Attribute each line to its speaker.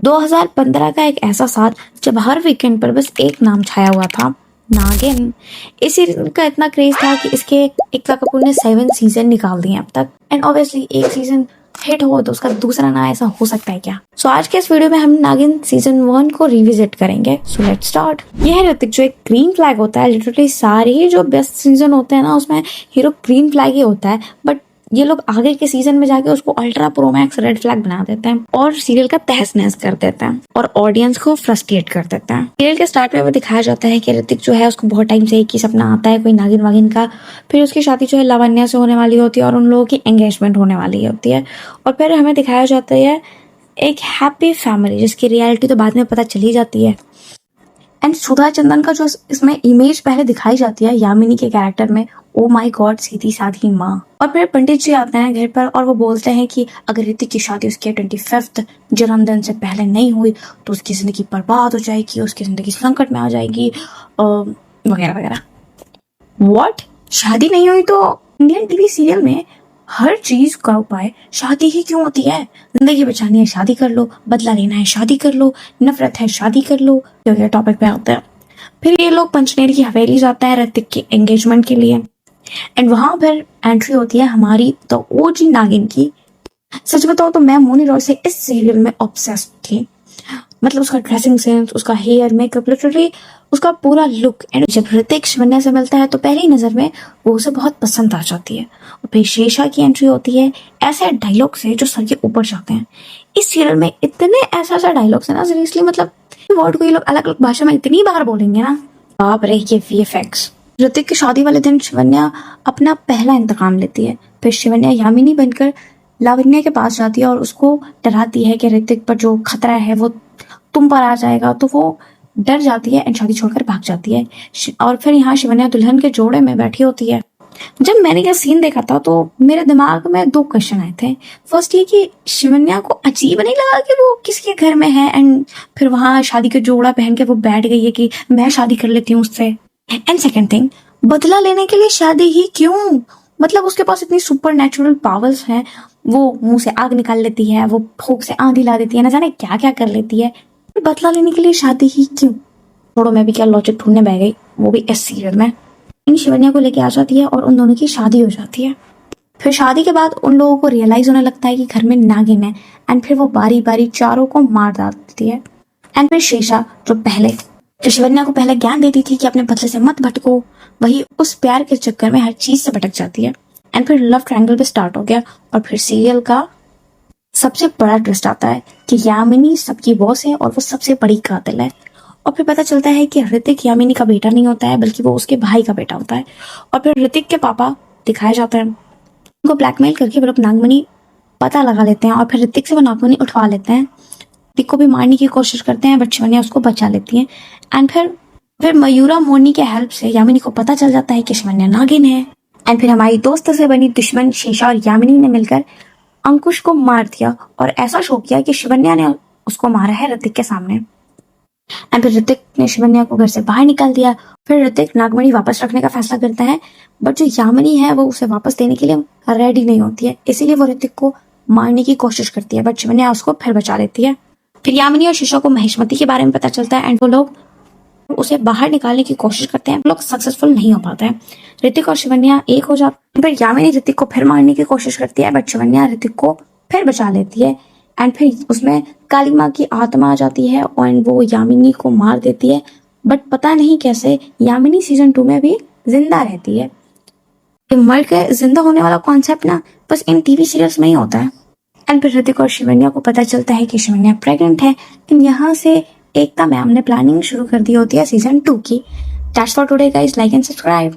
Speaker 1: 2015 का एक ऐसा साल जब हर वीकेंड पर बस एक नाम छाया हुआ था, नागिन। इस सीरियल का इतना क्रेज था कि इसके एकता कपूर ने 7 सीजन निकाल दिए अब तक। एंड ऑब्वियसली एक सीजन हिट हो तो उसका दूसरा ना ऐसा हो सकता है क्या? सो आज के इस वीडियो में हम नागिन सीजन 1 को रिविजिट करेंगे। So let's start. ये है ऋतिक, जो एक ग्रीन फ्लैग होता है। लिटरली सारे ही जो बेस्ट सीजन होते हैं ना, उसमें हीरो ग्रीन फ्लैग ही होता है, बट ये लोग आगे के सीजन में जाके उसको ultra pro max red flag बना देते हैं और सीरियल का तहस नहस कर देते हैं और ऑडियंस को फ्रस्ट्रेट कर देते हैं। सीरियल के स्टार्ट में वो दिखाया जाता है कि ऋतिक जो है उसको बहुत टाइम से एक ही सपना आता है, कोई नागिन वागिन का। फिर उसकी शादी जो है लावण्या से होने वाली होती है और उन लोगों की एंगेजमेंट होने वाली होती है। और फिर हमें दिखाया जाता है एक हैप्पी फैमिली, जिसकी रियलिटी तो बाद में पता चली जाती है। एंड सुधा चंदन का जो इसमें इमेज पहले दिखाई जाती है यामिनी के कैरेक्टर में, ओ माय गॉड, सीधी साधी माँ। और फिर पंडित जी आते हैं घर पर और वो बोलते हैं कि अगर ऋतिक की शादी उसके 25th जन्मदिन से पहले नहीं हुई तो उसकी जिंदगी बर्बाद हो जाएगी, उसकी जिंदगी संकट में आ जाएगी वगैरह वगैरह। व्हाट? शादी नहीं हुई तो इंडियन टीवी सीरियल में हर चीज का उपाय शादी ही क्यों होती है? जिंदगी बचानी है शादी कर लो, बदला लेना है शादी कर लो, नफरत है शादी कर लो, ये टॉपिक पे आते हैं। फिर ये लोग पंचनेर की हवेली जाते हैं ऋतिक की एंगेजमेंट के लिए। एंड वहां फिर एंट्री होती है हमारी तो ओजी नागिन की। सच बताओ तो मैं मोनी रॉय से इस सीरियल में ऑब्सेस्ड थी। मतलब उसका ड्रेसिंग सेंस, उसका हेयर मेकअप, लिटरली उसका पूरा लुक। एंड जब ऋतिक शिवन्या से मिलता है तो पहली नजर में वो उसे बहुत पसंद आ जाती है। और फिर शेषा की एंट्री होती है ऐसे डायलॉग से जो सर के ऊपर जाते हैं। इस सीरियल में इतने ऐसा डायलॉग्स है ना, सीरियसली मतलब वर्ड को ये लोग अलग अलग भाषा में इतनी बार बोलेंगे ना, बाप रे। ये VFX। ऋतिक की शादी वाले दिन शिवन्या अपना पहला इंतकाम लेती है। फिर शिवन्या यामिनी बनकर लावण्या के पास जाती है और उसको डराती है कि ऋतिक पर जो खतरा है वो तुम पर आ जाएगा। तो वो डर जाती है एंड शादी छोड़कर भाग जाती है। और फिर यहाँ शिवन्या दुल्हन के जोड़े में बैठी होती है। जब मैंने यह सीन देखा था तो मेरे दिमाग में 2 क्वेश्चन आए थे। फर्स्ट ये कि शिवन्या को अजीब नहीं लगा कि वो किसके घर में है एंड फिर वहां शादी का जोड़ा पहन के वो बैठ गई है कि मैं शादी कर लेती हूँ उससे। एंड सेकंड थिंग, बदला लेने के लिए शादी ही क्यों? मतलब उसके पास इतनी सुपर नेचुरल पावर्स हैं, वो मुंह से आग निकाल लेती है, वो फूंक से आंधी ला देती है, ना जाने क्या क्या कर लेती है। बदला लेने के लिए शादी ही क्यों? छोड़ो, मैं भी क्या लॉजिक ढूंढने बह गई, वो भी इस सीरियल में। शिवन्या को लेके आ जाती है और उन दोनों की शादी हो जाती है। फिर शादी के बाद उन लोगों को रियलाइज होने लगता है कि घर में नागिन है। एंड फिर वो बारी बारी चारों को मार डालती है। एंड फिर शेषा जो शिवन्या को पहले ज्ञान देती थी कि अपने बदले से मत भटको, वही उस प्यार के चक्कर में हर चीज से भटक जाती है। एंड फिर लव ट्रायंगल भी स्टार्ट हो गया। और फिर सीरियल का सबसे बड़ा ट्विस्ट आता है कि यामिनी सबकी बॉस है और वो सबसे बड़ी कातिल है। और फिर पता चलता है कि ऋतिक यामिनी का बेटा नहीं होता है, बल्कि वो उसके भाई का बेटा होता है। और फिर ऋतिक के पापा दिखाया जाता है, उनको ब्लैकमेल करके वो लोग नागमणि पता लगा लेते हैं और फिर ऋतिक से वो नागमणि उठवा लेते हैं। ऋतिक को भी मारने की कोशिश करते हैं बट शिवन्या उसको बचा लेती है। एंड फिर मयूरा मोनी के हेल्प से यामिनी को पता चल जाता है कि शिवन्या नागिन है। एंड फिर हमारी दोस्त से बनी दुश्मन शेषा और यामिनी ने मिलकर अंकुश को मार दिया और ऐसा शो किया कि शिवन्या ने उसको मारा है ऋतिक के सामने। एंड फिर ऋतिक ने शिवन्या को घर से बाहर निकाल दिया। फिर ऋतिक नागमणि वापस रखने का फैसला करता है, बट जो यामिनी है वो उसे वापस देने के लिए रेडी नहीं होती है, इसीलिए वो ऋतिक को मारने की कोशिश करती है, बट शिवन्या उसको फिर बचा लेती है। फिर यामिनी और शीशा को महेशमती के बारे में पता चलता है एंड वो लोग उसे बाहर निकालने की कोशिश करते हैं, लोग सक्सेसफुल नहीं हो पाते हैं। ऋतिक और शिवन्या एक हो जाते हैं। फिर यामिनी ऋतिक को फिर मारने की कोशिश करती है बट शिवन्या ऋतिक को फिर बचा लेती है। एंड फिर उसमें काली माँ की आत्मा आ जाती है और वो यामिनी को मार देती है, बट पता नहीं कैसे यामिनी सीजन 2 में भी जिंदा रहती है। मर के जिंदा होने वाला कॉन्सेप्ट ना बस इन टीवी सीरियल्स में ही होता है। एंड फिर ऋतिक और शिवन्या को पता चलता है कि शिवन्या प्रेग्नेंट है। लेकिन यहाँ से एकता मैम ने प्लानिंग शुरू कर दी होती है सीजन 2 की। That's for today guys, like and subscribe.